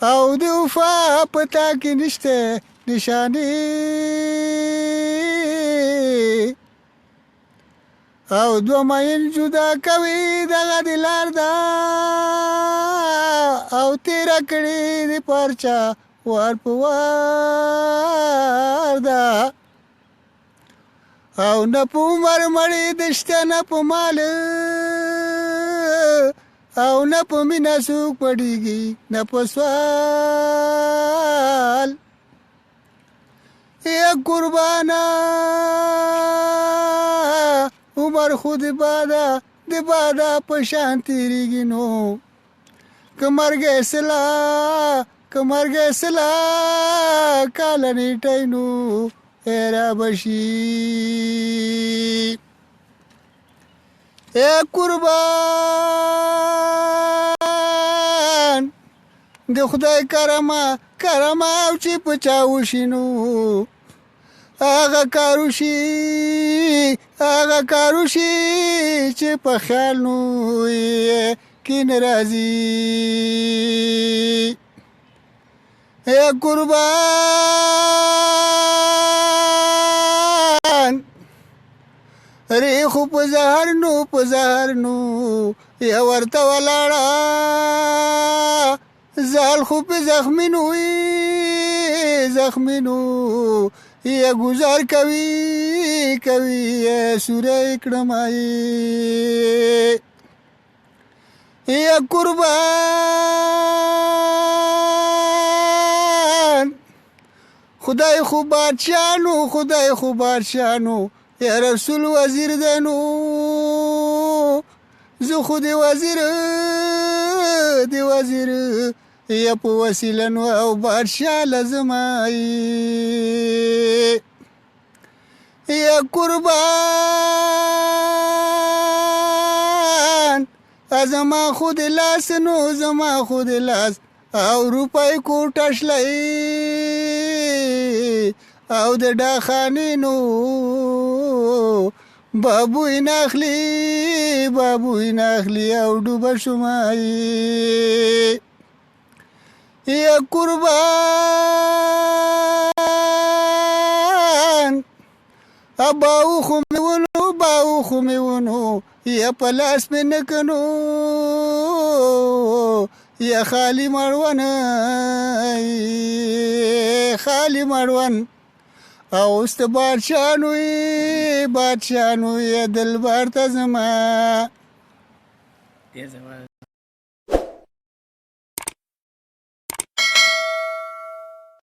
او د وفا پتا کې نشته نشانې او دو مایل جدا کوي دغه د لار ده او تیره کړي د پرچا وار په وار ده او نه په عمر مړې د شته نه په مال او نه په مینه څوک پړېږي نه په سوال یا قربانه عمر خو د باده په شان تېرېږي نو که مرګ اصلا کاله نیټی نو را بشي ای قربان د خدای کرمه او چې په چا وشي نو هغه کار وشي چې په خیال نو یې کین راځي ای قربان ریخو په زهر نو یا ورته ولاړه زال خو په زخمینو یا گزار کوي سوره کړمای یا قربان خدای خو بادشاهنو یا رسول وزیر دنو زه خو د وزیر یا په وسیله نو او بادشاه لازمای یا قربان زما خو د لاس او روپای کوټه شلی او د ډاخانې نو بابوی ناخلی او ډوبه شمای یا قربان باو خو مې ونو یا په لاس مې نکنو یا خالی مړون او است بادشاهنو یا دلبر ته زما